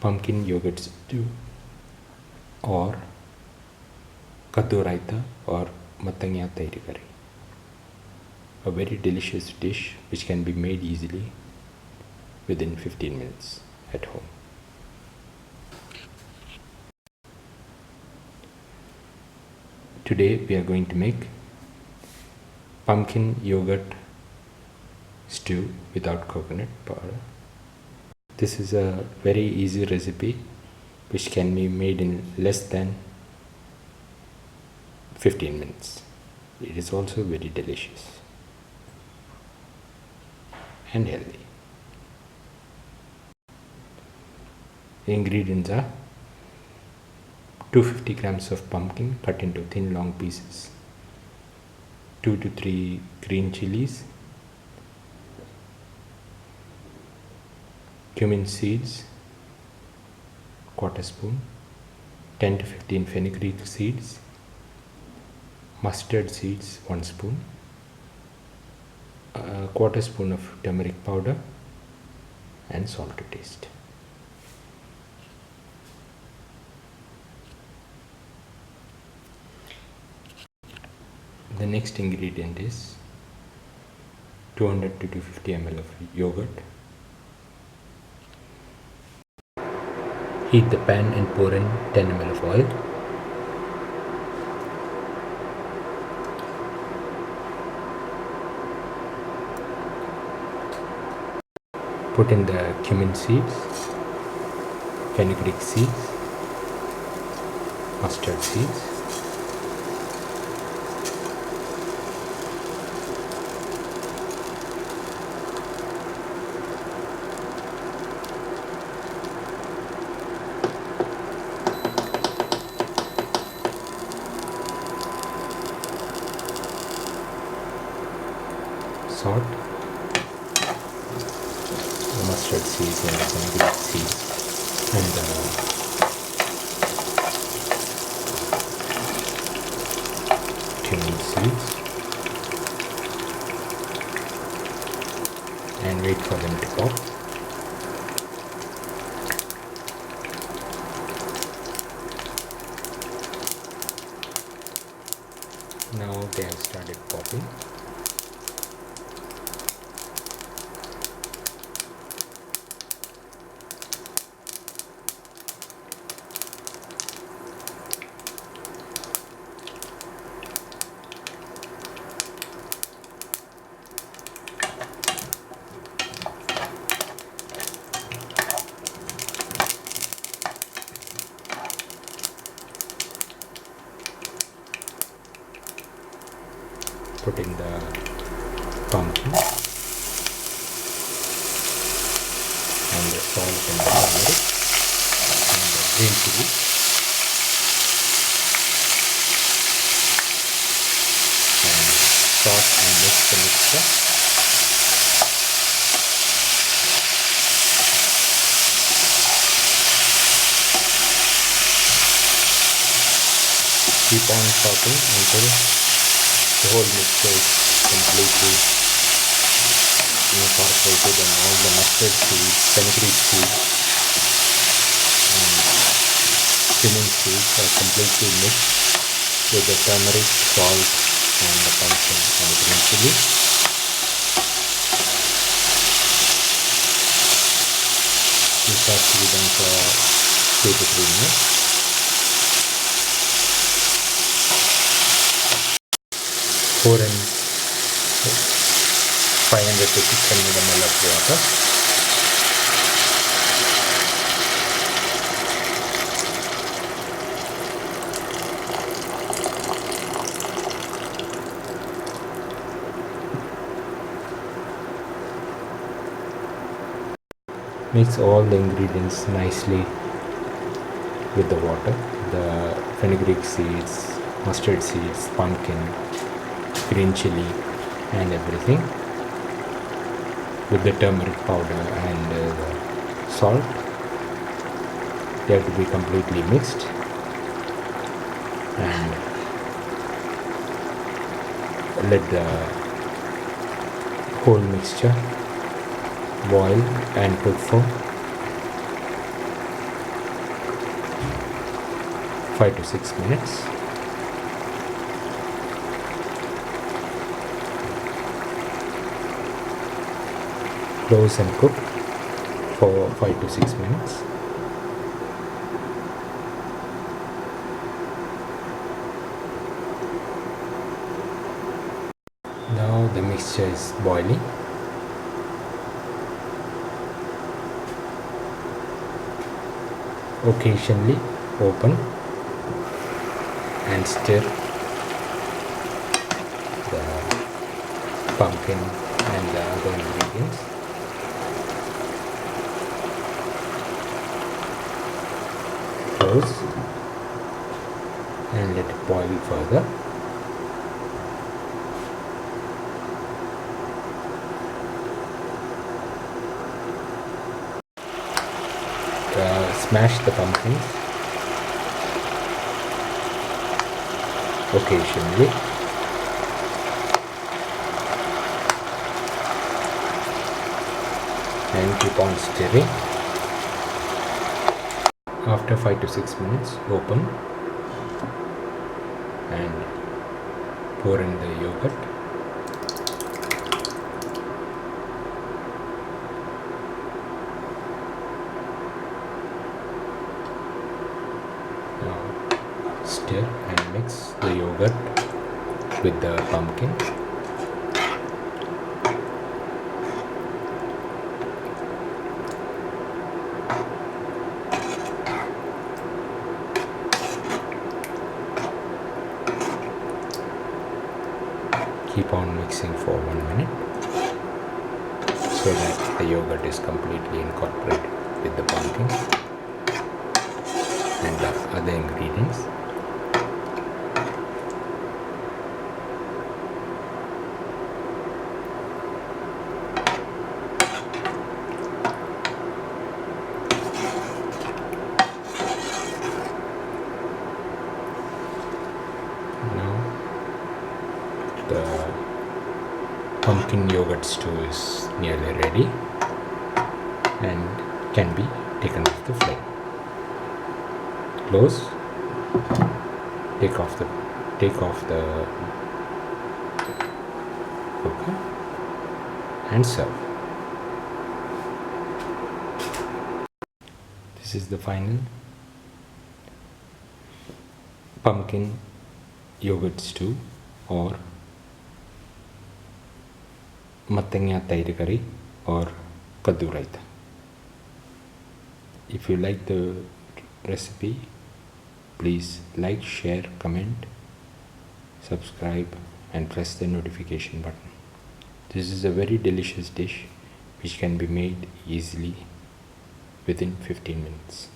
pumpkin yogurt stew, or Kaddu Raitha, or Mathanga Thairu. A very delicious dish which can be made easily within 15 minutes at home. Today we are going to make pumpkin yogurt stew without coconut powder. This is a very easy recipe which can be made in less than 15 minutes. It is also very delicious and healthy. The ingredients are 250 grams of pumpkin cut into thin long pieces, 2 to 3 green chillies, cumin seeds, quarter spoon, 10 to 15 fenugreek seeds, mustard seeds 1 spoon, a quarter spoon of turmeric powder, and salt to taste. The next ingredient is 200 to 250 ml of yogurt. Heat the pan and pour in 10 ml of oil. Put in the cumin seeds, fenugreek seeds, mustard seeds, salt, the mustard seeds and the fenugreek seeds, and the cumin seeds, and wait for them to pop. Now they have started popping. Put in the pumpkin and the salt and the turmeric and the green chili and sauce and mix the mixture. Keep on sauteing until the whole mixture is completely incorporated and all the mustard seeds, fenugreek seeds and cumin seeds are completely mixed with the turmeric, salt and the pumpkin and the green chili. This has to be done for 2 to 3 minutes. Pour in 500 to 600 ml of water. Mix all the ingredients nicely with the water, the fenugreek seeds, mustard seeds, pumpkin, green chili and everything with the turmeric powder and the salt. They have to be completely mixed and let the whole mixture boil and cook for 5 to 6 minutes. Close and cook for 5 to 6 minutes. Now the mixture is boiling. Occasionally open and stir the pumpkin and the other ingredients. Close and let it boil further. Smash the pumpkins occasionally. And keep on stirring. After 5 to 6 minutes, open and pour in the yogurt. Stir and mix the yogurt with the pumpkin. Keep on mixing for 1 minute so that the yogurt is completely incorporated with the pumpkin and the other ingredients. The pumpkin yogurt stew is nearly ready and can be taken off the flame. Close, take off the cooker and serve. This is the final pumpkin yogurt stew or Mathanga Thairu curry or Kaddu Raitha. If you like the recipe, please like, share, comment, subscribe and press the notification button. This is a very delicious dish which can be made easily within 15 minutes.